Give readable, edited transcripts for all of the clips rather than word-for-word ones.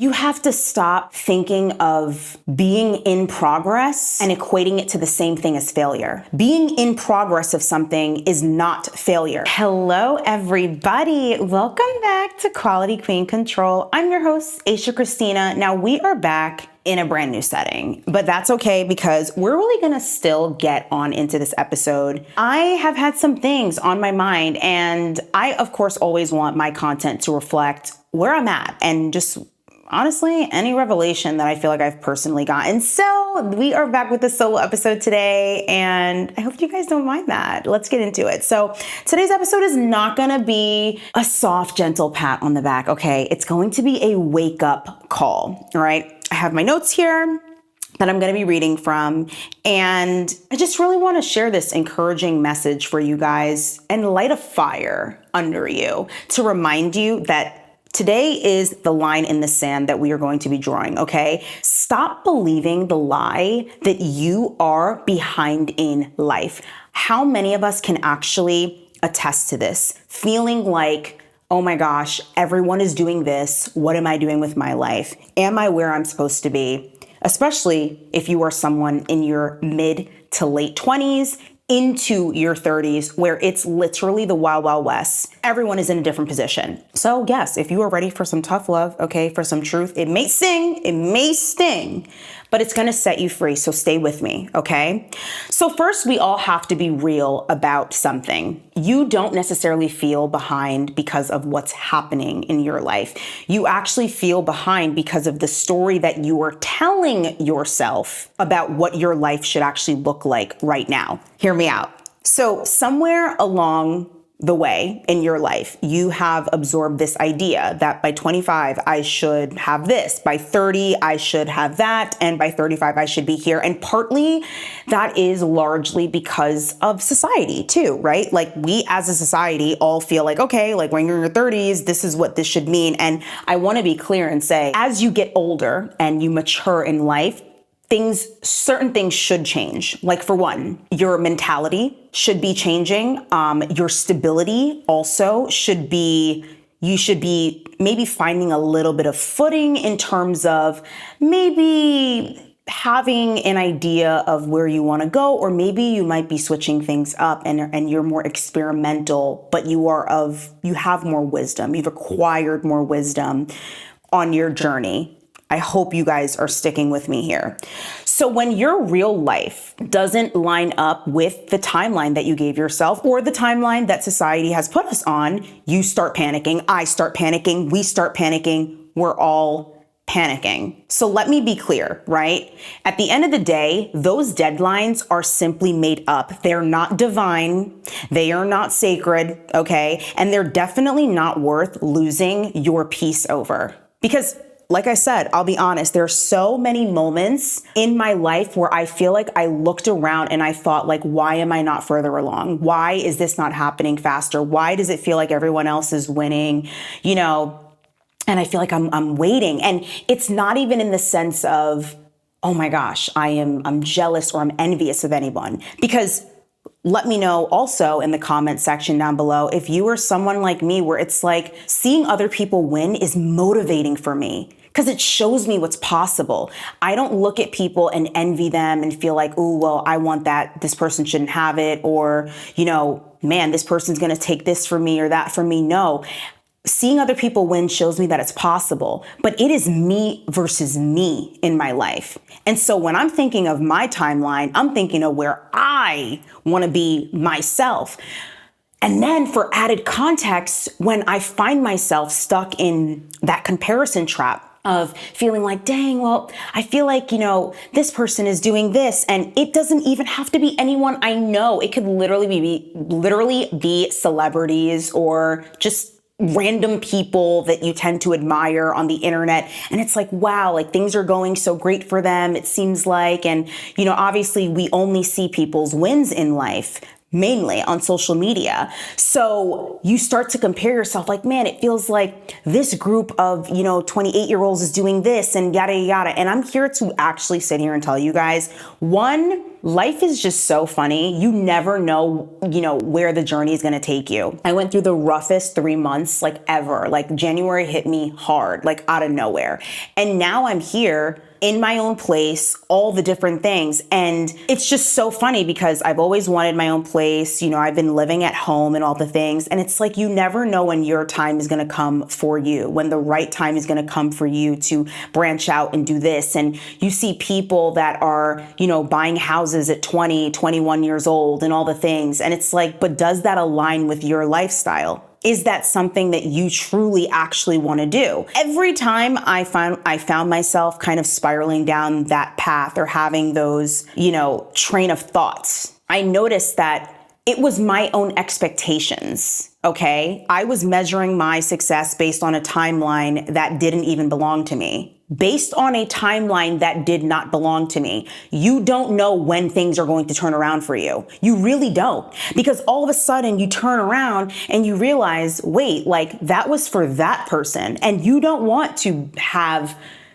You have to stop thinking of being in progress and equating it to the same thing as failure. Being in progress of something is not failure. Hello, everybody. Welcome back to Quality Queen Control. I'm your host, Asha Christina. Now we are back in a brand new setting, but that's okay because we're really gonna still get on into this episode. I have had some things on my mind, and I, of course, always want my content to reflect where I'm at and just honestly, any revelation that I feel like I've personally gotten. So we are back with a solo episode today, and I hope you guys don't mind that. Let's get into it. So today's episode is not gonna be a soft, gentle pat on the back, okay? It's going to be a wake up call, all right? I have my notes here that I'm going to be reading from, and I just really want to share this encouraging message for you guys and light a fire under you to remind you that today is the line in the sand that we are going to be drawing, okay? Stop believing the lie that you are behind in life. How many of us can actually attest to this? Feeling like, oh my gosh, everyone is doing this. What am I doing with my life? Am I where I'm supposed to be? Especially if you are someone in your mid to late 20s, into your 30s, where it's literally the wild, wild west. Everyone is in a different position. So yes, if you are ready for some tough love, okay, for some truth, it may sting, but it's gonna set you free. So stay with me, okay? So first, we all have to be real about something. You don't necessarily feel behind because of what's happening in your life. You actually feel behind because of the story that you are telling yourself about what your life should actually look like right now. Hear me out. So somewhere along the way in your life, you have absorbed this idea that by 25, I should have this, by 30, I should have that, and by 35, I should be here. And partly that is largely because of society too, right? Like we as a society all feel like, okay, like when you're in your 30s, this is what this should mean. And I want to be clear and say, as you get older and you mature in life, certain things should change. Like for one, your mentality should be changing. Your stability also you should be maybe finding a little bit of footing in terms of maybe having an idea of where you want to go, or maybe you might be switching things up and you're more experimental, but you have more wisdom. You've acquired more wisdom on your journey. I hope you guys are sticking with me here. So when your real life doesn't line up with the timeline that you gave yourself or the timeline that society has put us on, you start panicking, I start panicking, we start panicking, we're all panicking. So let me be clear, right? At the end of the day, those deadlines are simply made up. They're not divine. They are not sacred, okay? And they're definitely not worth losing your peace over. Because like I said, I'll be honest, there are so many moments in my life where I feel like I looked around and I thought like, why am I not further along? Why is this not happening faster? Why does it feel like everyone else is winning? And I feel like I'm waiting. And it's not even in the sense of, oh my gosh, I'm jealous or I'm envious of anyone. Because let me know also in the comment section down below if you are someone like me where it's like seeing other people win is motivating for me because it shows me what's possible. I don't look at people and envy them and feel like, oh, well, I want that. This person shouldn't have it. Or, man, this person's going to take this from me or that from me. No. Seeing other people win shows me that it's possible, but it is me versus me in my life. And so when I'm thinking of my timeline, I'm thinking of where I want to be myself. And then for added context, when I find myself stuck in that comparison trap of feeling like, dang, well, I feel like, this person is doing this, and it doesn't even have to be anyone I know. It could literally be celebrities or just random people that you tend to admire on the internet. And it's like, wow, like things are going so great for them, it seems like. And, obviously we only see people's wins in life, mainly on social media. So you start to compare yourself like, man, it feels like this group of, 28-year-olds is doing this and yada, yada. And I'm here to actually sit here and tell you guys, one, life is just so funny. You never know, where the journey is going to take you. I went through the roughest 3 months ever. January hit me hard, out of nowhere. And now I'm here in my own place, all the different things. And it's just so funny because I've always wanted my own place. I've been living at home and all the things. And it's you never know when your time is going to come for you, when the right time is going to come for you to branch out and do this. And you see people that are, buying houses at 20, 21 years old and all the things. And it's but does that align with your lifestyle? Is that something that you truly actually want to do? Every time I found myself kind of spiraling down that path or having those, train of thoughts, I noticed that it was my own expectations, okay? I was measuring my success based on a timeline that didn't even belong to me. Based on a timeline that did not belong to me. You don't know when things are going to turn around for you. You really don't. Because all of a sudden you turn around and you realize, wait, that was for that person. And you don't want to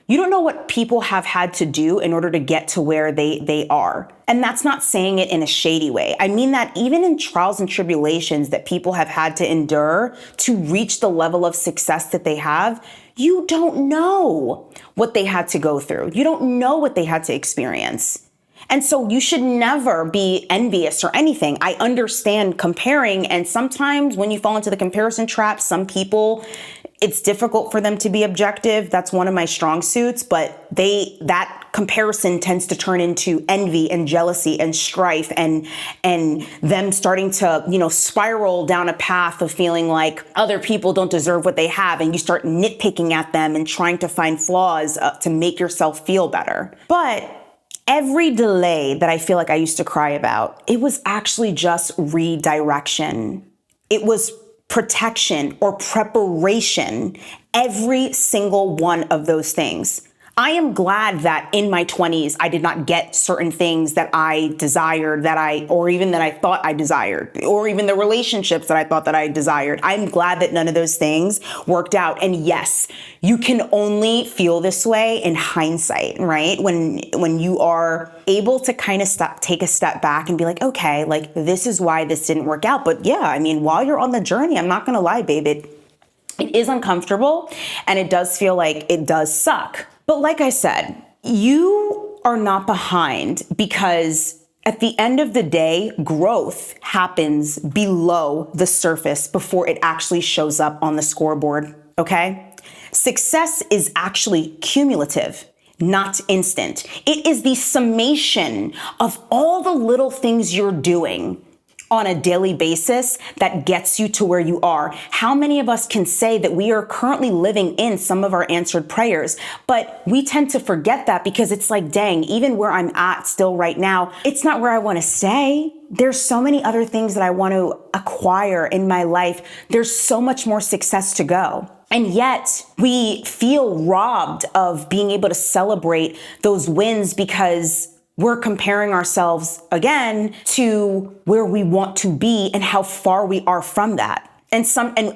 you don't know what people have had to do in order to get to where they are. And that's not saying it in a shady way. I mean that even in trials and tribulations that people have had to endure to reach the level of success that they have, you don't know what they had to go through. You don't know what they had to experience. And so you should never be envious or anything. I understand comparing, and sometimes when you fall into the comparison trap, some people, it's difficult for them to be objective. That's one of my strong suits, but that comparison tends to turn into envy and jealousy and strife and them starting to, spiral down a path of feeling like other people don't deserve what they have. And you start nitpicking at them and trying to find flaws to make yourself feel better. But every delay that I feel like I used to cry about, it was actually just redirection. It was protection or preparation, every single one of those things. I am glad that in my 20s, I did not get certain things that I desired, or even that I thought I desired, or even the relationships that I thought that I desired. I'm glad that none of those things worked out. And yes, you can only feel this way in hindsight, right? When you are able to kind of take a step back and be like, okay, this is why this didn't work out. But yeah, while you're on the journey, I'm not going to lie, babe, it is uncomfortable and it does feel like it does suck. But like I said, you are not behind because at the end of the day, growth happens below the surface before it actually shows up on the scoreboard, okay? Success is actually cumulative, not instant. It is the summation of all the little things you're doing on a daily basis that gets you to where you are. How many of us can say that we are currently living in some of our answered prayers? But we tend to forget that because it's dang, even where I'm at still right now, it's not where I want to stay. There's so many other things that I want to acquire in my life. There's so much more success to go. And yet we feel robbed of being able to celebrate those wins because we're comparing ourselves again to where we want to be and how far we are from that. And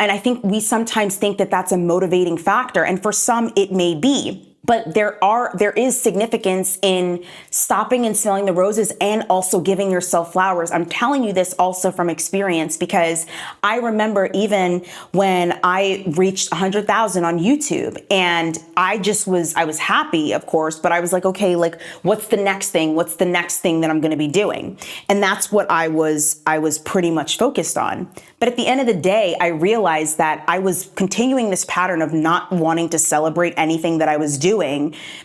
I think we sometimes think that that's a motivating factor. And for some, it may be. But there is significance in stopping and smelling the roses and also giving yourself flowers. I'm telling you this also from experience because I remember even when I reached 100,000 on YouTube and I was happy, of course, but I was like, okay, what's the next thing? What's the next thing that I'm going to be doing? And that's what I was pretty much focused on. But at the end of the day, I realized that I was continuing this pattern of not wanting to celebrate anything that I was doing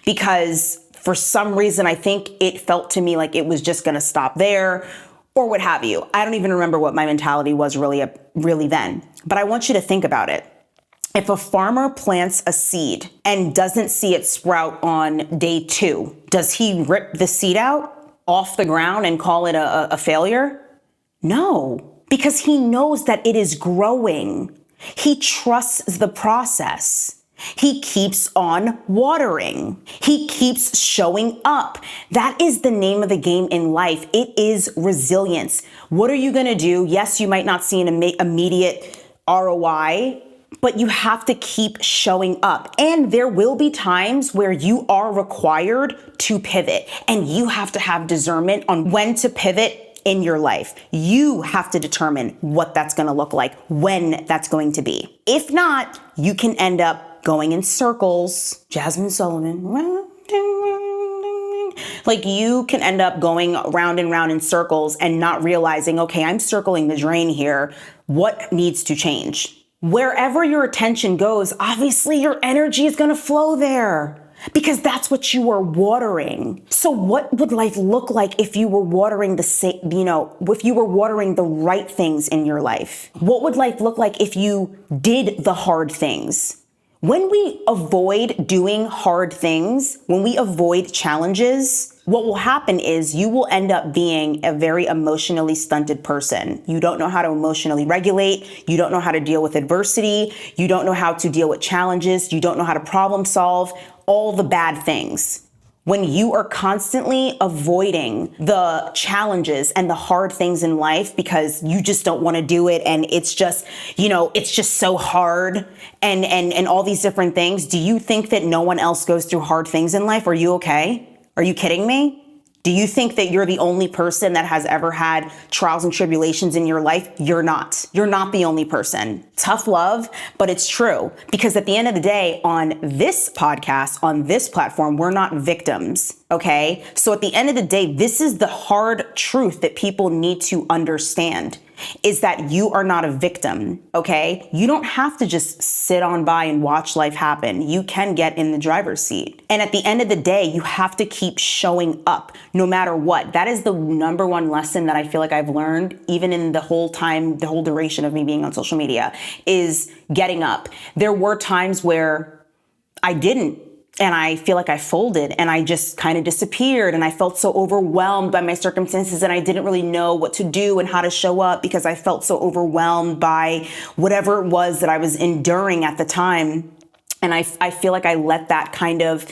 because for some reason, I think it felt to me like it was just going to stop there or what have you. I don't even remember what my mentality was really then, but I want you to think about it. If a farmer plants a seed and doesn't see it sprout on day 2, does he rip the seed out off the ground and call it a failure? No. Because he knows that it is growing. He trusts the process. He keeps on watering. He keeps showing up. That is the name of the game in life. It is resilience. What are you going to do? Yes, you might not see an immediate ROI, but you have to keep showing up. And there will be times where you are required to pivot, and you have to have discernment on when to pivot in your life. You have to determine what that's going to look like, when that's going to be. If not, you can end up going in circles. Jasmine Sullivan. Like, you can end up going round and round in circles and not realizing, okay, I'm circling the drain here. What needs to change? Wherever your attention goes, obviously your energy is going to flow there, because that's what you are watering. So what would life look like if you were watering if you were watering the right things in your life? What would life look like if you did the hard things? When we avoid doing hard things, when we avoid challenges, what will happen is you will end up being a very emotionally stunted person. You don't know how to emotionally regulate. You don't know how to deal with adversity. You don't know how to deal with challenges. You don't know how to problem solve, all the bad things. When you are constantly avoiding the challenges and the hard things in life because you just don't want to do it, and it's just, it's just so hard, and all these different things, do you think that no one else goes through hard things in life? Are you okay? Are you kidding me? Do you think that you're the only person that has ever had trials and tribulations in your life? You're not. You're not the only person. Tough love, but it's true. Because at the end of the day, on this podcast, on this platform, we're not victims, okay? So at the end of the day, this is the hard truth that people need to understand, is that you are not a victim, okay? You don't have to just sit on by and watch life happen. You can get in the driver's seat. And at the end of the day, you have to keep showing up no matter what. That is the number one lesson that I feel like I've learned, even in the whole duration of me being on social media, is getting up. There were times where I didn't. And I feel like I folded and I just kind of disappeared, and I felt so overwhelmed by my circumstances, and I didn't really know what to do and how to show up because I felt so overwhelmed by whatever it was that I was enduring at the time. And I feel like I let that kind of,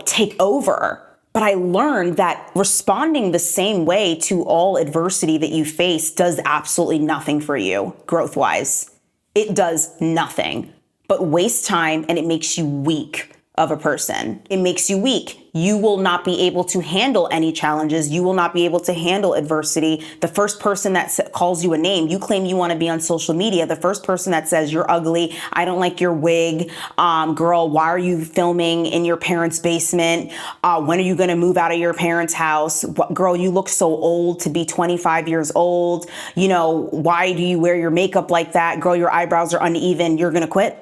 take over. But I learned that responding the same way to all adversity that you face does absolutely nothing for you growth-wise. It does nothing but waste time, and it makes you weak of a person. It makes you weak. You will not be able to handle any challenges. You will not be able to handle adversity. The first person that calls you a name, you claim you want to be on social media. The first person that says you're ugly, I don't like your wig, girl, why are you filming in your parents' basement? When are you going to move out of your parents' house? Girl, you look so old to be 25 years old. Why do you wear your makeup like that? Girl, your eyebrows are uneven. You're going to quit?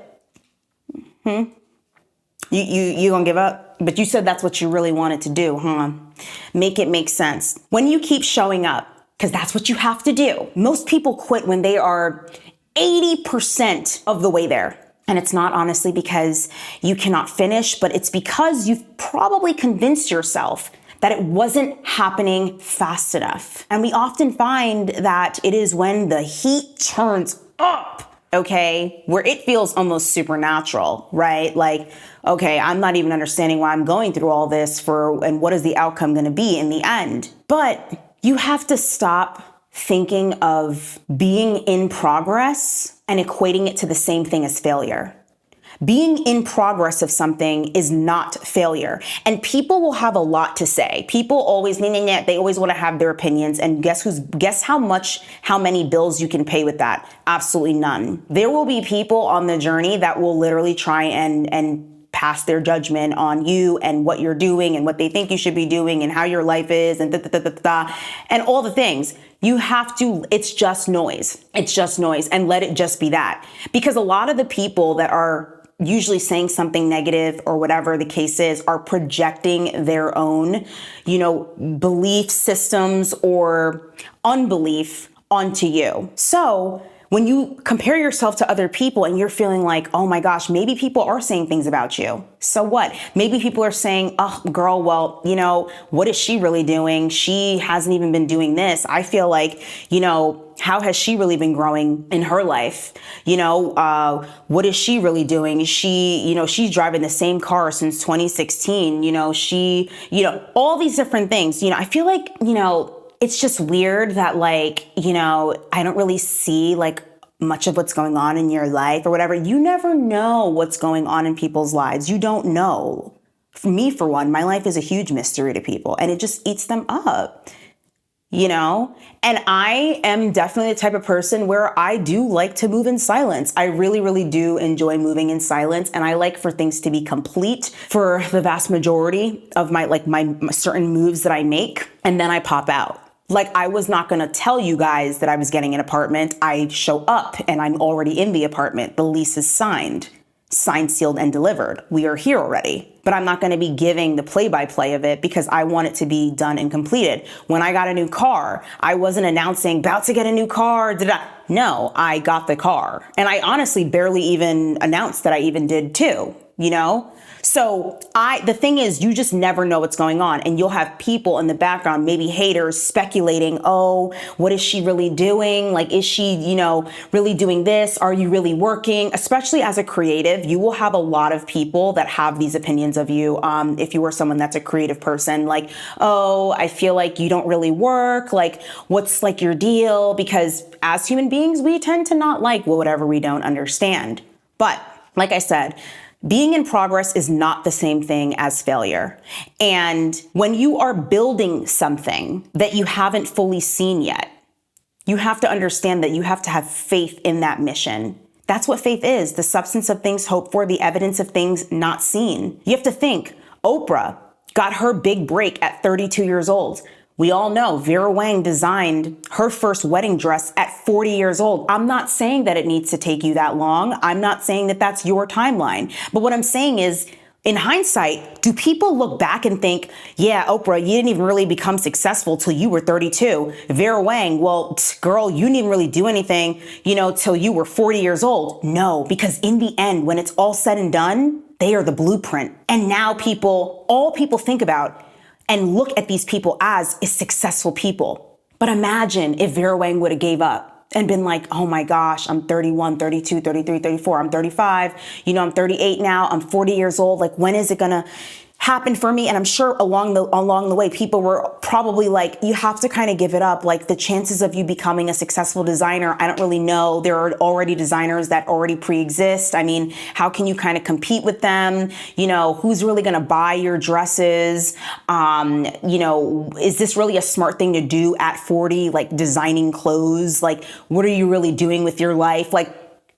You gonna give up? But you said that's what you really wanted to do, huh? Make it make sense. When you keep showing up, because that's what you have to do. Most people quit when they are 80% of the way there. And it's not honestly because you cannot finish, but it's because you've probably convinced yourself that it wasn't happening fast enough. And we often find that it is when the heat turns up, okay, where it feels almost supernatural, right? Like, okay, I'm not even understanding why I'm going through all this and what is the outcome going to be in the end. But you have to stop thinking of being in progress and equating it to the same thing as failure. Being in progress of something is not failure. And people will have a lot to say. People always, they always want to have their opinions. And guess how many bills you can pay with that? Absolutely none. There will be people on the journey that will literally try and pass their judgment on you and what you're doing and what they think you should be doing and how your life is and and all the things. You have to, it's just noise. It's just noise, and let it just be that. Because a lot of the people that are usually saying something negative or whatever the case is are projecting their own, belief systems or unbelief onto you. So when you compare yourself to other people and you're feeling like, oh my gosh, maybe people are saying things about you. So what? Maybe people are saying, oh, girl, well, what is she really doing? She hasn't even been doing this. I feel like, how has she really been growing in her life? What is she really doing? She's driving the same car since 2016. All these different things. I feel like, it's just weird that I don't really see much of what's going on in your life or whatever. You never know what's going on in people's lives. You don't know. For me, for one, my life is a huge mystery to people and it just eats them up, you know? And I am definitely the type of person where I do like to move in silence. I really, really do enjoy moving in silence. And I like for things to be complete for the vast majority of my certain moves that I make. And then I pop out. Like, I was not going to tell you guys that I was getting an apartment. I show up and I'm already in the apartment. The lease is signed, sealed, and delivered. We are here already. But I'm not going to be giving the play-by-play of it because I want it to be done and completed. When I got a new car, I wasn't announcing, about to get a new car. No, I got the car. And I honestly barely even announced that I even did too, you know? So the thing is, you just never know what's going on. And you'll have people in the background, maybe haters, speculating, oh, what is she really doing? Like, is she, really doing this? Are you really working? Especially as a creative, you will have a lot of people that have these opinions of you. If you are someone that's a creative person, like, oh, I feel like you don't really work. Like, what's like your deal? Because as human beings, we tend to not like whatever we don't understand. But like I said, being in progress is not the same thing as failure. And when you are building something that you haven't fully seen yet, you have to understand that you have to have faith in that mission. That's what faith is, the substance of things hoped for, the evidence of things not seen. You have to think, Oprah got her big break at 32 years old. We all know Vera Wang designed her first wedding dress at 40 years old. I'm not saying that it needs to take you that long. I'm not saying that that's your timeline. But what I'm saying is, in hindsight, do people look back and think, yeah, Oprah, you didn't even really become successful till you were 32. Vera Wang, well, girl, you didn't even really do anything, till you were 40 years old. No, because in the end, when it's all said and done, they are the blueprint. And now all people think about and look at these people as is successful people. But imagine if Vera Wang would have gave up and been like, oh my gosh, I'm 31, 32, 33, 34, I'm 35, I'm 38 now, I'm 40 years old. Like, when is it gonna happen for me? And I'm sure along the way, people were probably like, you have to kind of give it up. Like, the chances of you becoming a successful designer, I don't really know. There are already designers that already pre-exist. I mean, how can you kind of compete with them? Who's really going to buy your dresses? Is this really a smart thing to do at 40? Like, designing clothes? Like, what are you really doing with your life?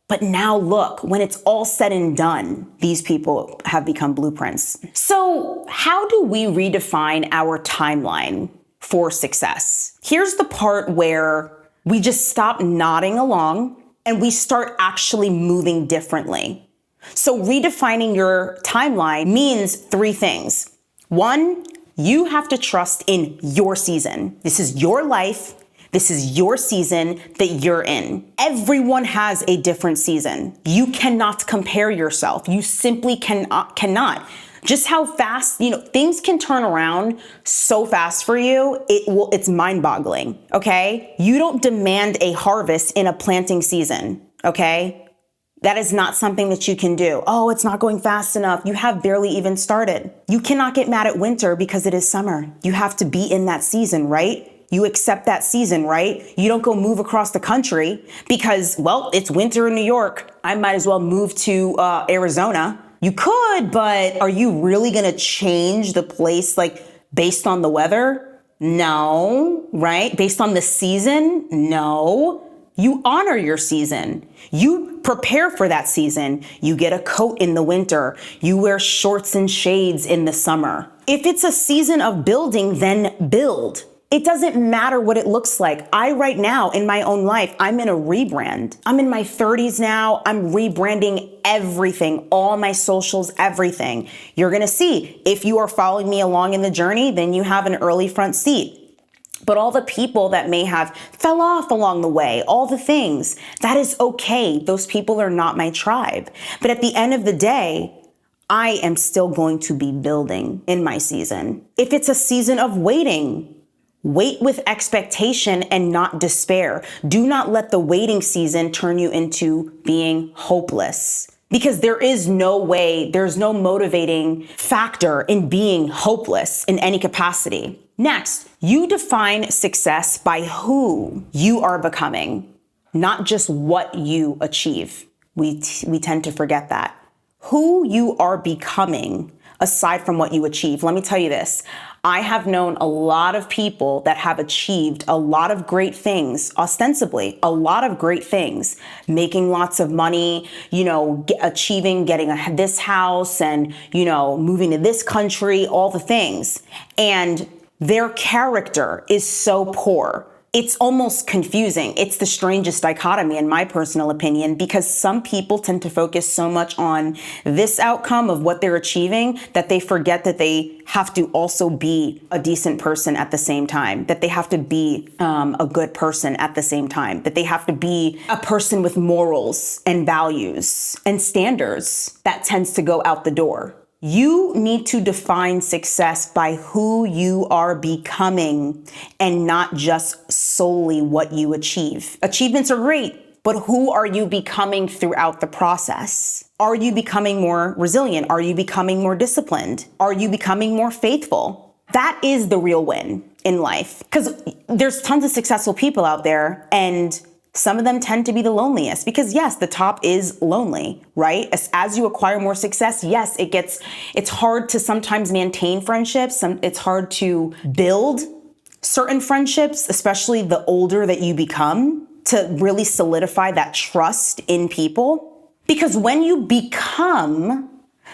But now look, when it's all said and done, these people have become blueprints. So how do we redefine our timeline for success? Here's the part where we just stop nodding along and we start actually moving differently. So redefining your timeline means 3 things. 1, you have to trust in your season. This is your life. This is your season that you're in. Everyone has a different season. You cannot compare yourself. You simply cannot. Just how fast, things can turn around so fast for you. It's mind-boggling, okay? You don't demand a harvest in a planting season, okay? That is not something that you can do. Oh, it's not going fast enough. You have barely even started. You cannot get mad at winter because it is summer. You have to be in that season, right? You accept that season, right? You don't go move across the country because, well, it's winter in New York. I might as well move to Arizona. You could, but are you really going to change the place based on the weather? No, right? Based on the season? No. You honor your season. You prepare for that season. You get a coat in the winter. You wear shorts and shades in the summer. If it's a season of building, then build. It doesn't matter what it looks like. Right now in my own life, I'm in a rebrand. I'm in my 30s now. I'm rebranding everything, all my socials, everything. You're going to see if you are following me along in the journey, then you have an early front seat. But all the people that may have fell off along the way, all the things, that is okay. Those people are not my tribe. But at the end of the day, I am still going to be building in my season. If it's a season of waiting, wait with expectation and not despair. Do not let the waiting season turn you into being hopeless. Because there is no way, there's no motivating factor in being hopeless in any capacity. Next, you define success by who you are becoming, not just what you achieve. We tend to forget that. Who you are becoming aside from what you achieve. Let me tell you this. I have known a lot of people that have achieved a lot of great things, ostensibly, a lot of great things, making lots of money, achieving, getting this house and, moving to this country, all the things. And their character is so poor. It's almost confusing. It's the strangest dichotomy, in my personal opinion, because some people tend to focus so much on this outcome of what they're achieving that they forget that they have to also be a decent person at the same time, that they have to be a good person at the same time, that they have to be a person with morals and values and standards. That tends to go out the door. You need to define success by who you are becoming and not just solely what you achieve. Achievements are great, but who are you becoming throughout the process? Are you becoming more resilient? Are you becoming more disciplined? Are you becoming more faithful? That is the real win in life, because there's tons of successful people out there, and some of them tend to be the loneliest because, yes, the top is lonely, right? As you acquire more success, yes, it's hard to sometimes maintain friendships. It's hard to build certain friendships, especially the older that you become, to really solidify that trust in people. Because when you become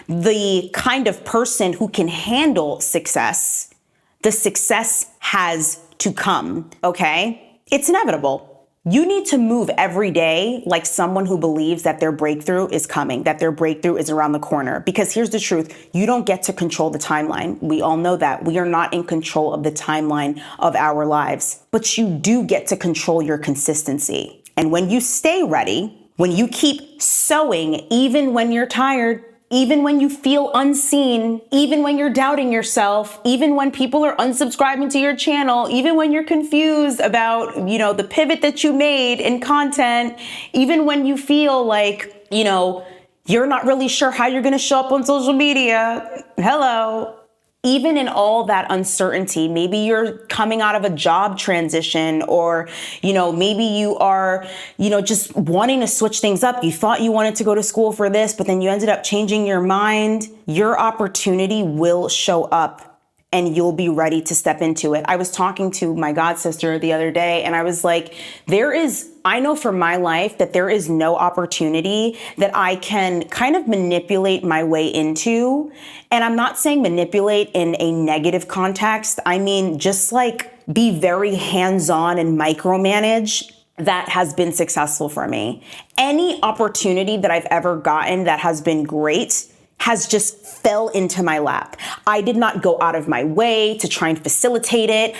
the kind of person who can handle success, the success has to come, okay? It's inevitable. You need to move every day like someone who believes that their breakthrough is coming, that their breakthrough is around the corner. Because here's the truth, you don't get to control the timeline. We all know that. We are not in control of the timeline of our lives, but you do get to control your consistency. And when you stay ready, when you keep sowing, even when you're tired, even when you feel unseen, even when you're doubting yourself, even when people are unsubscribing to your channel, even when you're confused about, the pivot that you made in content, even when you feel like, you're not really sure how you're going to show up on social media. Hello. Even in all that uncertainty, maybe you're coming out of a job transition, or, maybe you are, just wanting to switch things up. You thought you wanted to go to school for this, but then you ended up changing your mind. Your opportunity will show up and you'll be ready to step into it. I was talking to my god sister the other day, and I was like, I know for my life that there is no opportunity that I can kind of manipulate my way into. And I'm not saying manipulate in a negative context. I mean, just like be very hands-on and micromanage. That has been successful for me. Any opportunity that I've ever gotten that has been great has just fell into my lap. I did not go out of my way to try and facilitate it.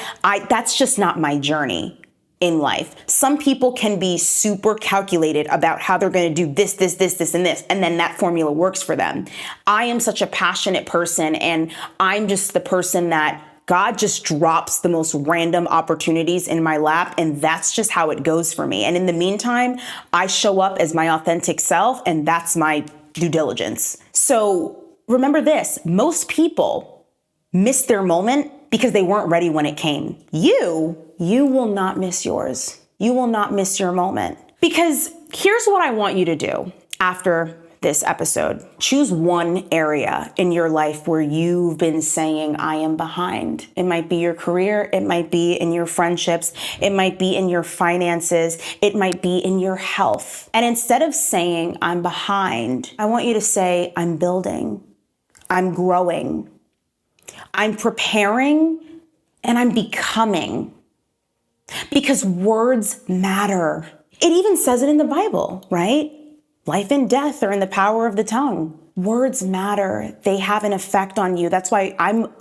That's just not my journey in life. Some people can be super calculated about how they're going to do this, and this, and then that formula works for them. I am such a passionate person, and I'm just the person that God just drops the most random opportunities in my lap, and that's just how it goes for me. And in the meantime, I show up as my authentic self, and that's my due diligence. So remember this, most people miss their moment because they weren't ready when it came. You will not miss yours. You will not miss your moment. Because here's what I want you to do after this episode. Choose one area in your life where you've been saying, I am behind. It might be your career. It might be in your friendships. It might be in your finances. It might be in your health. And instead of saying, I'm behind, I want you to say, I'm building. I'm growing. I'm preparing, and I'm becoming. Because words matter. It even says it in the Bible, right? Life and death are in the power of the tongue. Words matter. They have an effect on you. That's why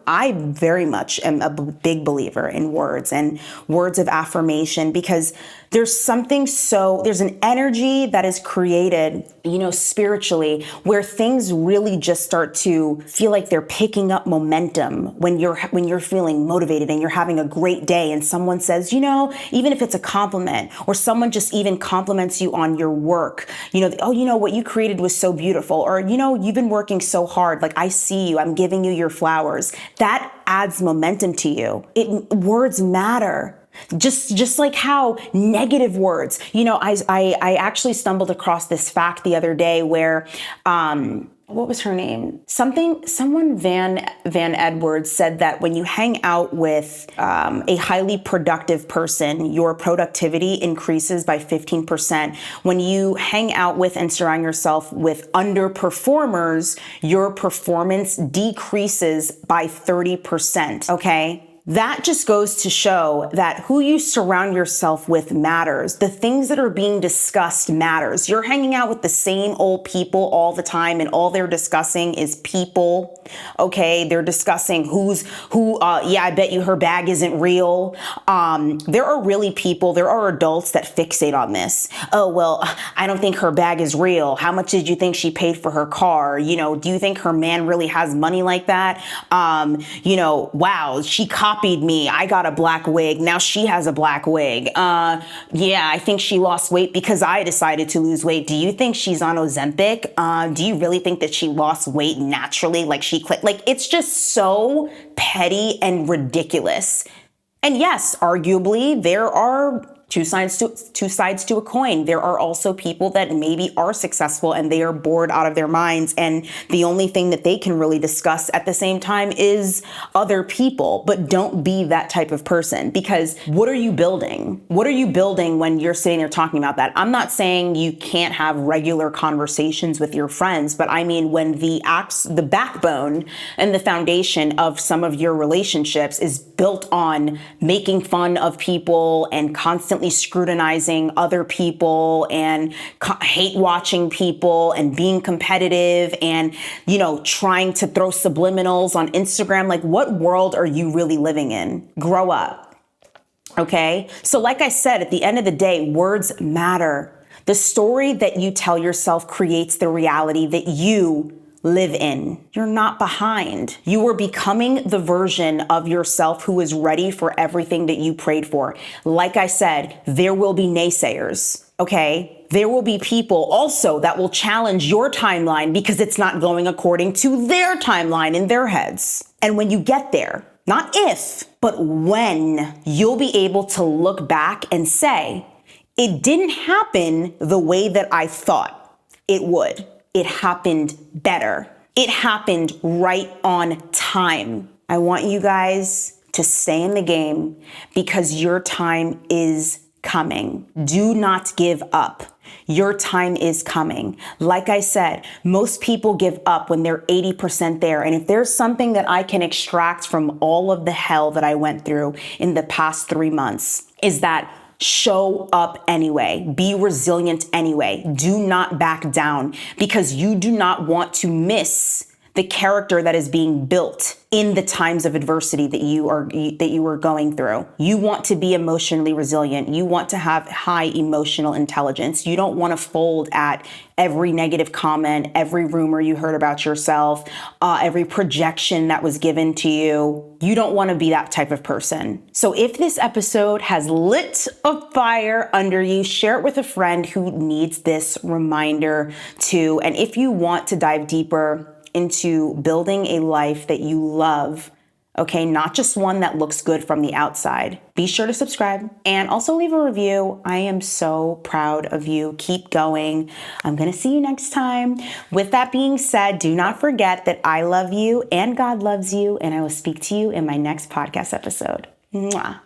I very much am a big believer in words and words of affirmation, because there's an energy that is created, spiritually, where things really just start to feel like they're picking up momentum when you're feeling motivated and you're having a great day, and someone says, even if it's a compliment, or someone just even compliments you on your work, what you created was so beautiful, or, you've been working so hard. Like, I see you, I'm giving you your flowers. That adds momentum to you. Words matter. Just like how negative words, I actually stumbled across this fact the other day where, what was her name? Someone Van Edwards said that when you hang out with a highly productive person, your productivity increases by 15%. When you hang out with and surround yourself with underperformers, your performance decreases by 30%. Okay? That just goes to show that who you surround yourself with matters. The things that are being discussed matters. You're hanging out with the same old people all the time and all they're discussing is people. Okay, they're discussing yeah, I bet you her bag isn't real. There are really people, there are adults that fixate on this. Oh, well, I don't think her bag is real. How much did you think she paid for her car? Do you think her man really has money like that? Wow, she copied me. I got a black wig. Now she has a black wig. Yeah, I think she lost weight because I decided to lose weight. Do you think she's on Ozempic? Do you really think that she lost weight naturally? Like it's just so petty and ridiculous. And yes, arguably there are two sides to a coin. There are also people that maybe are successful and they are bored out of their minds. And the only thing that they can really discuss at the same time is other people. But don't be that type of person, because what are you building? What are you building when you're sitting there talking about that? I'm not saying you can't have regular conversations with your friends, but I mean, when the backbone and the foundation of some of your relationships is built on making fun of people and constantly scrutinizing other people and hate watching people and being competitive and, trying to throw subliminals on Instagram. Like, what world are you really living in? Grow up. Okay. So like I said, at the end of the day, words matter. The story that you tell yourself creates the reality that you live in. You're not behind. You are becoming the version of yourself who is ready for everything that you prayed for. Like I said, there will be naysayers, okay? There will be people also that will challenge your timeline because it's not going according to their timeline in their heads. And when you get there, not if, but when, you'll be able to look back and say, it didn't happen the way that I thought it would. It happened better. It happened right on time. I want you guys to stay in the game because your time is coming. Do not give up. Your time is coming. Like I said, most people give up when they're 80% there. And if there's something that I can extract from all of the hell that I went through in the past 3 months, is that show up anyway. Be resilient anyway. Do not back down, because you do not want to miss the character that is being built in the times of adversity that you are going through. You want to be emotionally resilient. You want to have high emotional intelligence. You don't want to fold at every negative comment, every rumor you heard about yourself, every projection that was given to you. You don't want to be that type of person. So if this episode has lit a fire under you, share it with a friend who needs this reminder too. And if you want to dive deeper into building a life that you love, okay, not just one that looks good from the outside, be sure to subscribe and also leave a review. I am so proud of you. Keep going. I'm going to see you next time. With that being said, do not forget that I love you and God loves you, and I will speak to you in my next podcast episode. Mwah.